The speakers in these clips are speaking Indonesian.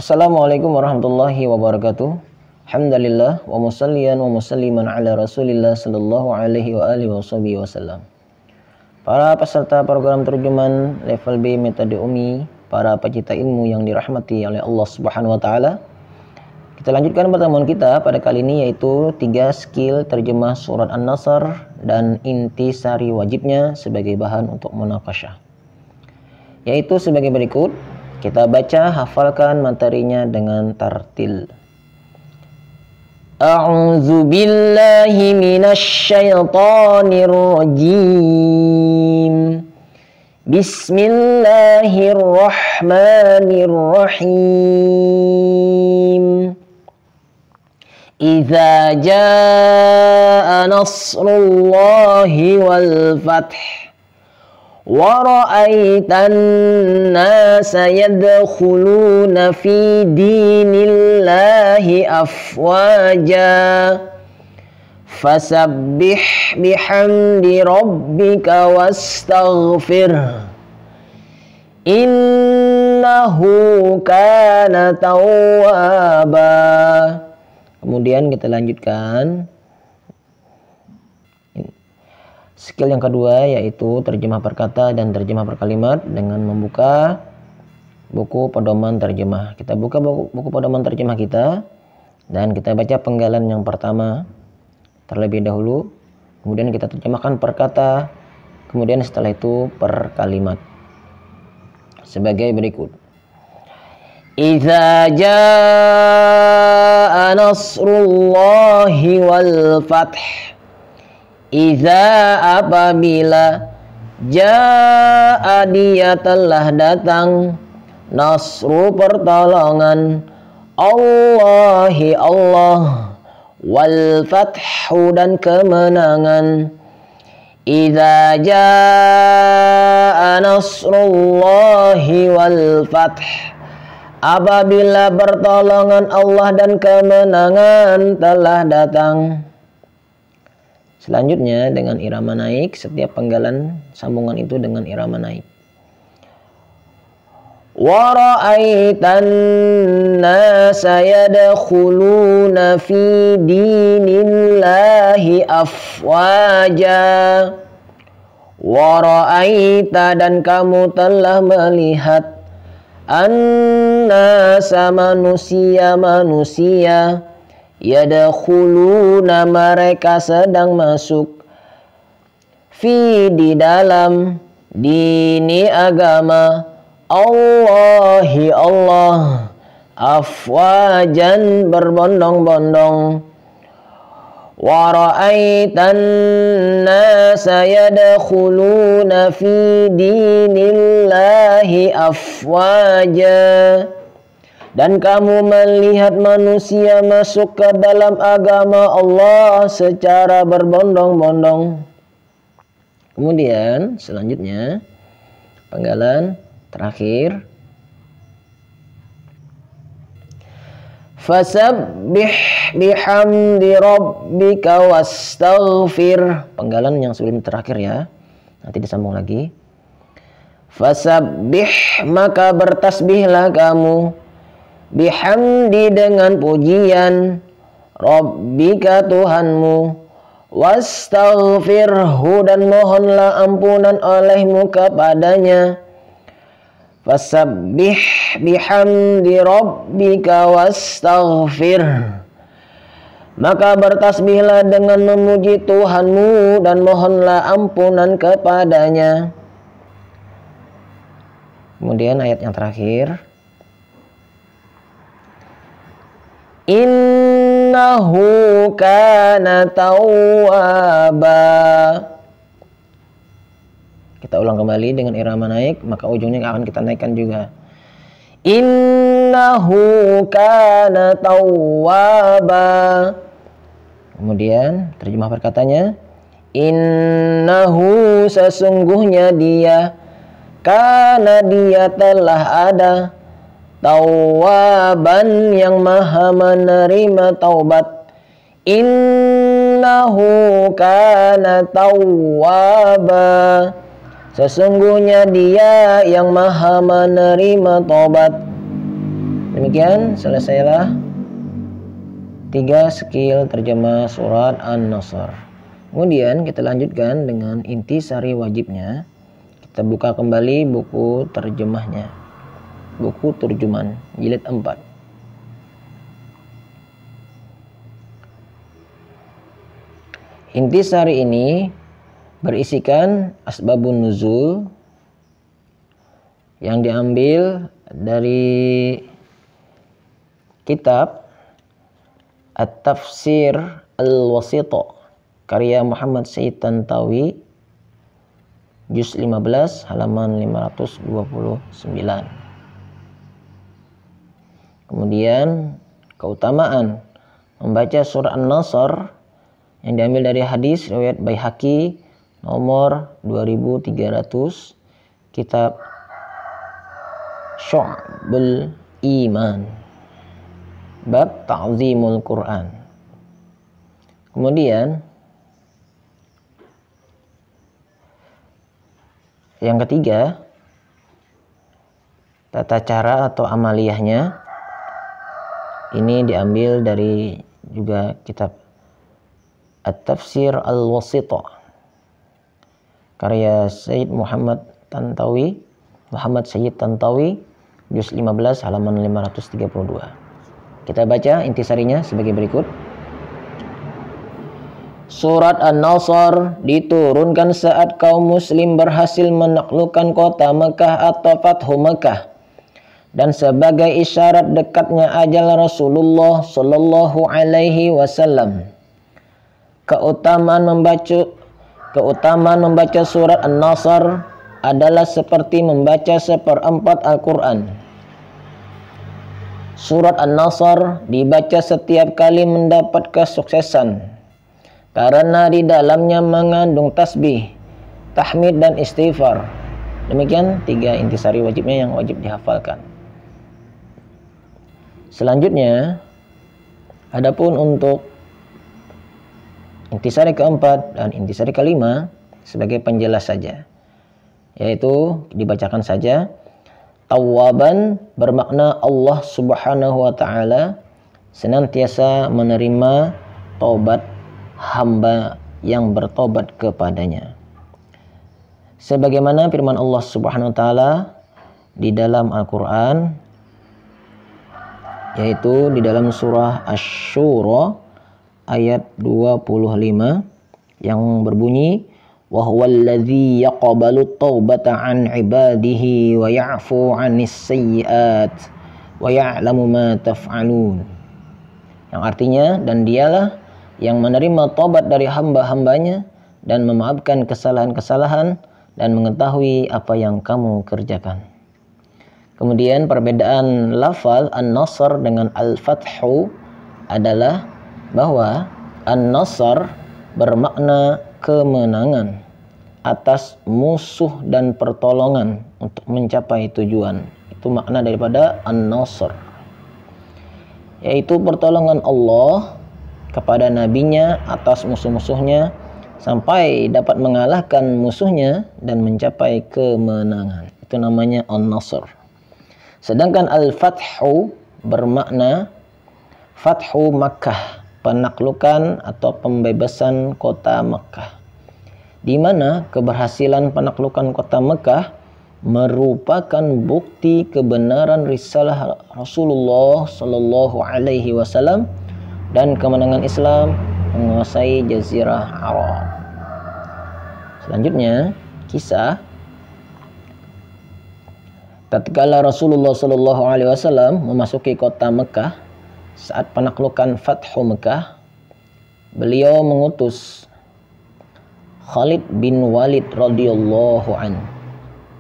Assalamualaikum warahmatullahi wabarakatuh. Alhamdulillah wa musalliyan wa musalliman ala Rasulillah sallallahu alaihi wa alihi wasallam. Para peserta program terjemahan level B metode UMI, para pecinta ilmu yang dirahmati oleh Allah Subhanahu wa taala. Kita lanjutkan pertemuan kita pada kali ini, yaitu 3 skill terjemah surat An-Nasr dan intisari wajibnya sebagai bahan untuk munaqasyah. Yaitu sebagai berikut. Kita baca, hafalkan materinya dengan tartil. A'udzu billahi minasy syaithanir rajim. Bismillahirrahmanirrahim. Idza jaa nasrullahi wal fath wa ra'aitan nasa yadkhuluna fi dinillahi afwaja fasabbih bihamdi rabbika wastaghfir innahu kana tawwaba. Kemudian kita lanjutkan skill yang kedua, yaitu terjemah per kata dan terjemah per kalimat dengan membuka buku pedoman terjemah. Kita buka buku pedoman terjemah kita dan kita baca penggalan yang pertama terlebih dahulu. Kemudian kita terjemahkan per kata, kemudian setelah itu per kalimat sebagai berikut. Idza jaa nasrullahi wal fath. Iza apabila jaa dia telah datang, nasru pertolongan, Allahi Allah, wal fathu dan kemenangan. Iza jaa nasrullahi wal fath, apabila pertolongan Allah dan kemenangan telah datang. Selanjutnya dengan irama naik, setiap penggalan sambungan itu dengan irama naik. Wa ra'aitan nasa yadkhuluna fi dinillahi afwaja. Wa ra'aita dan kamu telah melihat an-nasa manusia yadkhuluna mereka sedang masuk fi di dalam dini agama Allahi Allah afwajan berbondong-bondong. Wa ra'aitan nasa yadkhuluna fi dinillahi afwaja, dan kamu melihat manusia masuk ke dalam agama Allah secara berbondong-bondong. Kemudian selanjutnya penggalan terakhir. Fasabbih bihamdi rabbika wastaghfir. Penggalan yang sebelum terakhir ya. Nanti disambung lagi. Fasabbih maka bertasbihlah kamu, bihamdi dengan pujian, rabbika Tuhanmu, wastaghfirhu dan mohonlah ampunan olehmu kepadanya. Fasabbih bihamdi rabbika wastaghfir, maka bertasbihlah dengan memuji Tuhanmu dan mohonlah ampunan kepadanya. Kemudian ayat yang terakhir. Innahu kana tawwaba. Kita ulang kembali dengan irama naik, maka ujungnya akan kita naikkan juga. Innahu kana tawwaba. Kemudian terjemah perkatanya. Innahu sesungguhnya dia, kana dia telah ada, Tawwaban yang maha menerima taubat. Innahu kana tawwaba. Sesungguhnya dia yang maha menerima taubat. Demikian selesailah 3 skill terjemah surat An-Nasr. Kemudian kita lanjutkan dengan intisari wajibnya. Kita buka kembali buku terjemahnya. Buku terjemahan jilid 4. Intisari ini berisikan asbabun nuzul yang diambil dari kitab At-Tafsir Al-Wasita karya Muhammad Sayyid Tantawi, juz 15 halaman 529. Kemudian keutamaan membaca surah An-Nasr yang diambil dari hadis riwayat Baihaqi nomor 2300, kitab Syu'abul Iman, bab ta'zimul Quran. Kemudian yang ketiga, tata cara atau amaliyahnya ini diambil dari juga kitab At-Tafsir Al-Wasita karya Sayyid Muhammad Sayyid Tantawi, juz 15 halaman 532. Kita baca intisarinya sebagai berikut. Surat An-Nasr diturunkan saat kaum muslim berhasil menaklukkan kota Mekah atau Fathu Mekah, dan sebagai isyarat dekatnya ajal Rasulullah Sallallahu Alaihi Wasallam. Keutamaan membaca surat An-Nasr adalah seperti membaca seperempat Al-Quran. Surat An-Nasr dibaca setiap kali mendapat kesuksesan karena di dalamnya mengandung tasbih, tahmid, dan istighfar. Demikian 3 intisari wajibnya yang wajib dihafalkan. Selanjutnya, adapun untuk intisari keempat dan intisari kelima sebagai penjelas saja, yaitu dibacakan saja. Tawwaban bermakna Allah Subhanahu wa Ta'ala senantiasa menerima taubat hamba yang bertobat kepadanya, sebagaimana firman Allah Subhanahu wa Ta'ala di dalam Al-Quran, yaitu di dalam surah Asy-Syura ayat 25 yang berbunyi, wa huwallazi yaqbalu taubata an ibadihi wa ya'fu 'anis sayyi'at wa ya'lamu ma taf'alun. Yang artinya, dan dialah yang menerima taubat dari hamba-hambanya dan memaafkan kesalahan-kesalahan dan mengetahui apa yang kamu kerjakan. Kemudian perbedaan lafal An-Nasr dengan Al-Fathu adalah bahwa An-Nasr bermakna kemenangan atas musuh dan pertolongan untuk mencapai tujuan. Itu makna daripada An-Nasr, yaitu pertolongan Allah kepada nabinya atas musuh-musuhnya sampai dapat mengalahkan musuhnya dan mencapai kemenangan. Itu namanya An-Nasr. Sedangkan Al-Fathu bermakna Fathu Makkah, penaklukan atau pembebasan kota Mekah, di mana keberhasilan penaklukan kota Mekah merupakan bukti kebenaran risalah Rasulullah Sallallahu Alaihi Wasallam dan kemenangan Islam menguasai Jazirah Arab. Selanjutnya, kisah tatkala Rasulullah Sallallahu Alaihi Wasallam memasuki kota Mekah saat penaklukan Fathu Mekah, beliau mengutus Khalid bin Walid radhiyallahu an,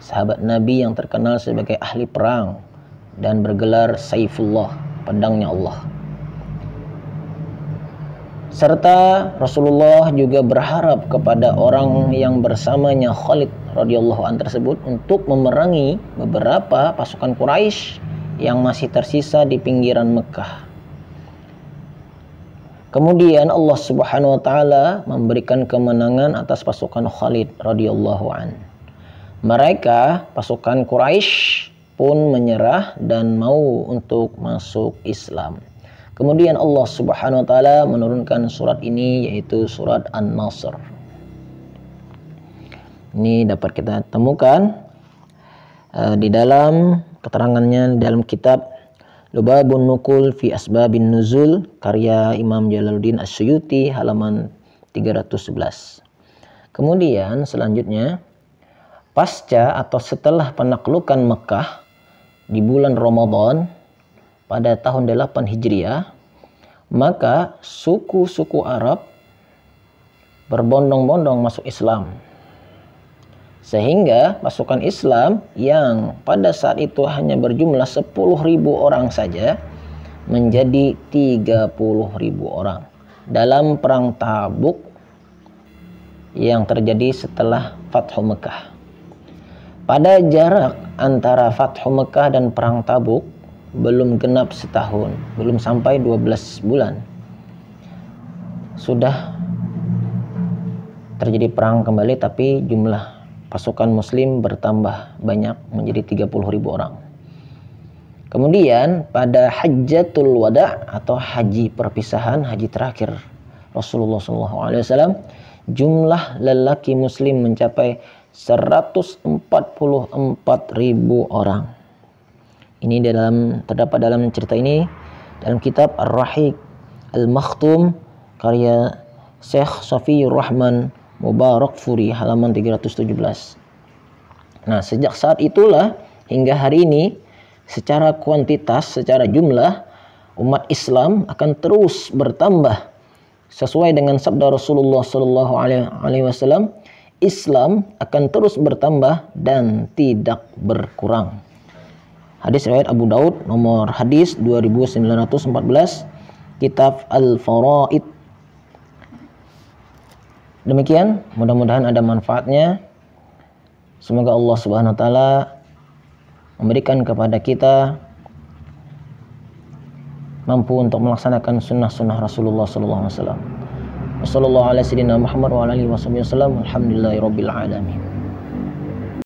sahabat Nabi yang terkenal sebagai ahli perang dan bergelar Saifullah, pedangnya Allah. Serta Rasulullah juga berharap kepada orang yang bersamanya Khalid radhiyallahu an tersebut untuk memerangi beberapa pasukan Quraisy yang masih tersisa di pinggiran Mekah. Kemudian Allah Subhanahu wa Ta'ala memberikan kemenangan atas pasukan Khalid radhiyallahu an. Mereka, pasukan Quraisy, pun menyerah dan mau untuk masuk Islam. Kemudian Allah Subhanahu wa taala menurunkan surat ini, yaitu surat An-Nasr. Ini dapat kita temukan di dalam keterangannya dalam kitab Lubabun Nukul fi Asbabin Nuzul karya Imam Jalaluddin As-Suyuti halaman 311. Kemudian selanjutnya, pasca atau setelah penaklukan Mekah di bulan Ramadan pada tahun 8 Hijriah, maka suku-suku Arab berbondong-bondong masuk Islam. Sehingga pasukan Islam yang pada saat itu hanya berjumlah 10.000 orang saja menjadi 30.000 orang dalam perang Tabuk yang terjadi setelah Fathu Mekah. Pada jarak antara Fathu Mekah dan perang Tabuk belum genap setahun, belum sampai 12 bulan, sudah terjadi perang kembali, tapi jumlah pasukan muslim bertambah banyak menjadi 30.000 orang. Kemudian pada Hajjatul Wada atau haji perpisahan, haji terakhir Rasulullah SAW, jumlah lelaki muslim mencapai 144.000 orang. Ini terdapat dalam cerita ini dalam kitab Ar-Rahiq Al-Makhtum karya Syekh Safiyur Rahman Mubarakfuri halaman 317. Nah, sejak saat itulah hingga hari ini, secara kuantitas, secara jumlah, umat Islam akan terus bertambah sesuai dengan sabda Rasulullah SAW. Islam akan terus bertambah dan tidak berkurang. Hadis riwayat Abu Daud nomor hadis 2914, kitab Al-Faraid. Demikian, mudah-mudahan ada manfaatnya. Semoga Allah Subhanahu wa taala memberikan kepada kita mampu untuk melaksanakan sunnah-sunnah Rasulullah sallallahu alaihi wasallam. Wassallallahu ala sayyidina Muhammad wa ala alihi wasallam. Alhamdulillahirabbil alamin.